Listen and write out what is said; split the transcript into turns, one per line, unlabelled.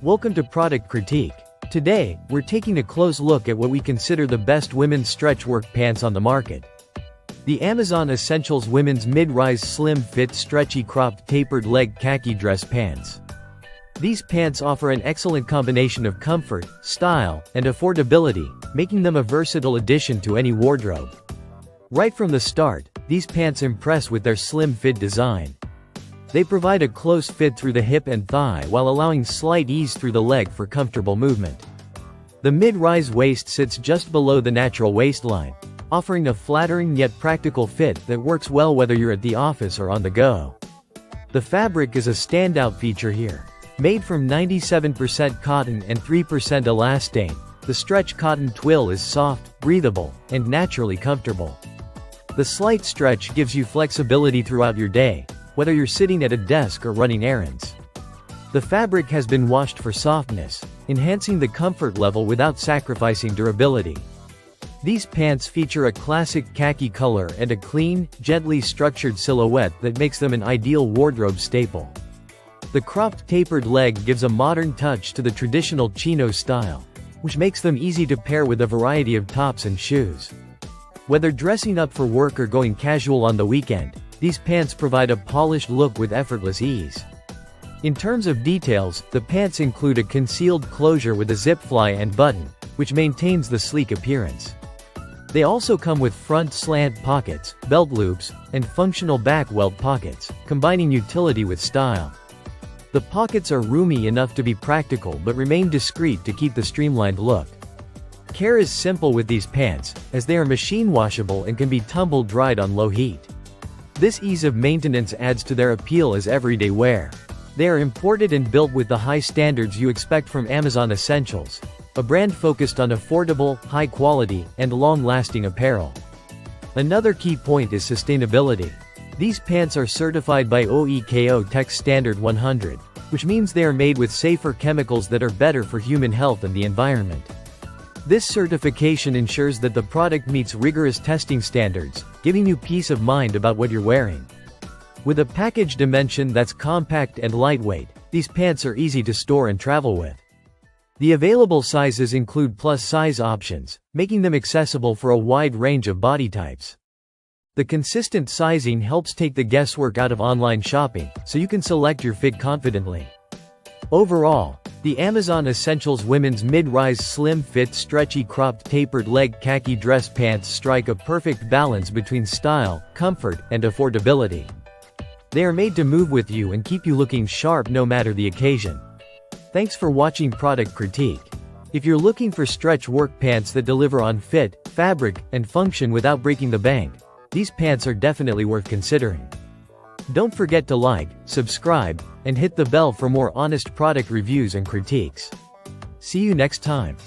Welcome to Product Critique. Today, we're taking a close look at what we consider the best women's stretch work pants on the market. The Amazon Essentials Women's Mid-Rise Slim Fit Stretchy Cropped Tapered Leg Khaki Dress Pants. These pants offer an excellent combination of comfort, style, and affordability, making them a versatile addition to any wardrobe. Right from the start, these pants impress with their slim fit design. They provide a close fit through the hip and thigh while allowing slight ease through the leg for comfortable movement. The mid-rise waist sits just below the natural waistline, offering a flattering yet practical fit that works well whether you're at the office or on the go. The fabric is a standout feature here. Made from 97% cotton and 3% elastane, the stretch cotton twill is soft, breathable, and naturally comfortable. The slight stretch gives you flexibility throughout your day, whether you're sitting at a desk or running errands. The fabric has been washed for softness, enhancing the comfort level without sacrificing durability. These pants feature a classic khaki color and a clean, gently structured silhouette that makes them an ideal wardrobe staple. The cropped tapered leg gives a modern touch to the traditional chino style, which makes them easy to pair with a variety of tops and shoes. Whether dressing up for work or going casual on the weekend, these pants provide a polished look with effortless ease. In terms of details, the pants include a concealed closure with a zip fly and button, which maintains the sleek appearance. They also come with front slant pockets, belt loops, and functional back welt pockets, combining utility with style. The pockets are roomy enough to be practical but remain discreet to keep the streamlined look. Care is simple with these pants, as they are machine washable and can be tumble dried on low heat. This ease of maintenance adds to their appeal as everyday wear. They are imported and built with the high standards you expect from Amazon Essentials, a brand focused on affordable, high quality, and long-lasting apparel. Another key point is sustainability. These pants are certified by OEKO Tech Standard 100, which means they are made with safer chemicals that are better for human health and the environment. This certification ensures that the product meets rigorous testing standards, giving you peace of mind about what you're wearing. With a package dimension that's compact and lightweight, these pants are easy to store and travel with. The available sizes include plus-size options, making them accessible for a wide range of body types. The consistent sizing helps take the guesswork out of online shopping, so you can select your fit confidently. Overall, the Amazon Essentials Women's Mid-Rise Slim Fit Stretchy Cropped Tapered Leg Khaki Dress Pants strike a perfect balance between style, comfort, and affordability. They are made to move with you and keep you looking sharp no matter the occasion. Thanks for watching Product Critique. If you're looking for stretch work pants that deliver on fit, fabric, and function without breaking the bank, these pants are definitely worth considering. Don't forget to like, subscribe, and hit the bell for more honest product reviews and critiques. See you next time.